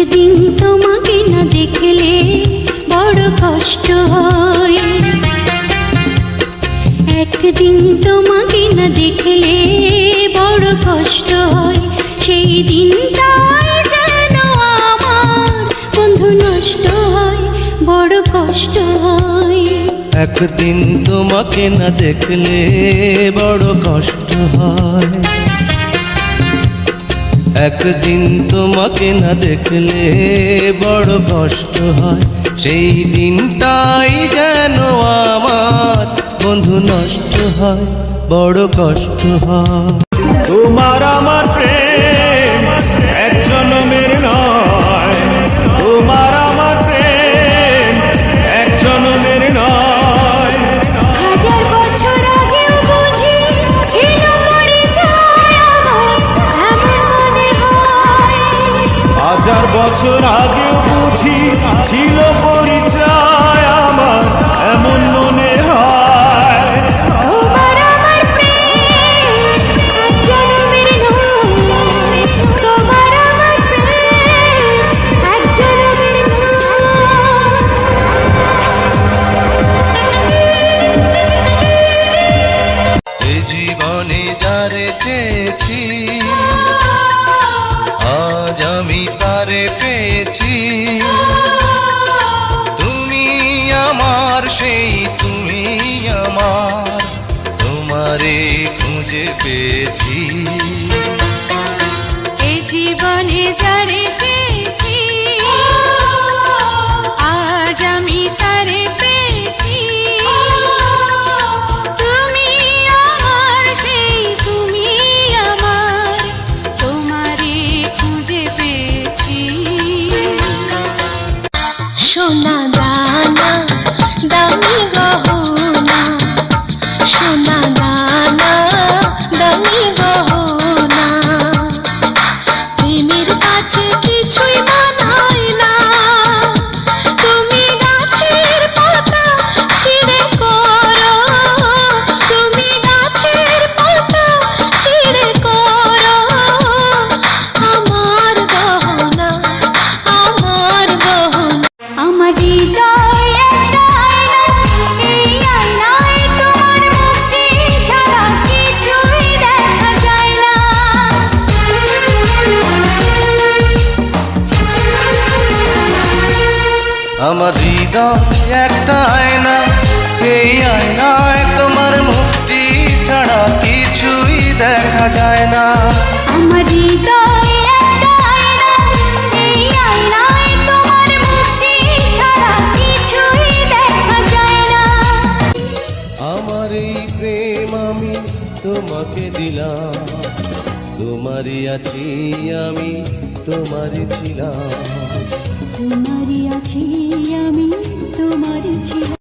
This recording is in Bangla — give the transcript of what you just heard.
একদিন তোমাকে না দেখলে বড় কষ্ট হয়, একদিন তোমাকে না দেখলে বড় কষ্ট হয়। সেই দিনটাই যেন আমার বন্ধু নষ্ট হয়, বড় কষ্ট হয়। একদিন তোমাকে না দেখলে বড় কষ্ট হয়, একদিন তোমাকে না দেখলে বড় কষ্ট হয়। সেই দিনটাই যেন আমার বন্ধু নষ্ট হয়, বড় কষ্ট হয়। তোমার আমার প্রেম এক জনমের নয়, তোমার আমার প্রেম এক জনমের নয়। হাজার বছর আগেও বুঝি ছিল পরিচয় আমার, এমন মনে হয়। হাজার বছর আগেও বুঝি ছিল পরিচয় আমার, এমন মনে হয়। তোমার আমার প্রেম এক জনমের নয়, তোমার আমার প্রেম এক জনমের নয়। এ জীবনে যারে চেয়েছি আজ আমি তারে পেয়েছি। তুমি আমার সেই তুমি আমার, তোমারে খুঁজে পেয়েছি। এ জীবনে যারে চেয়েছি আজ আমি তারে পেয়েছি। তুমি আমার সেই তুমি আমার, তোমারে খুঁজে পেয়েছি। সোনা দানা দামি গহনা, সোনা দানা দামি গহনা, প্রেমের কাছে কিছুই মানায় না। তুমি গাছের পাতা ছিঁড়ে করো, তুমি গাছের পাতা ছিঁড়ে করো আমার গহনা, আমার গহনা। আমার হৃদয় একটা আয়না, এই আয়নায় তোমার মুক্তি ছাড়া কিছুই দেখা যায় না। আমার হৃদয় একটা আয়না, এই আয়নায় তোমার মুক্তি ছাড়া কিছুই দেখা যায় না। আমার হৃদয় একটা আয়না, এই আয়নায় তোমার মুক্তি ছাড়া কিছুই দেখা যায় না। আমার এই প্রেম আমি তোমাকে দিলাম, তোমারই আছি আমি, তোমারই ছিলাম। তোমারই আছি আমি, তোমারই ছিলাম।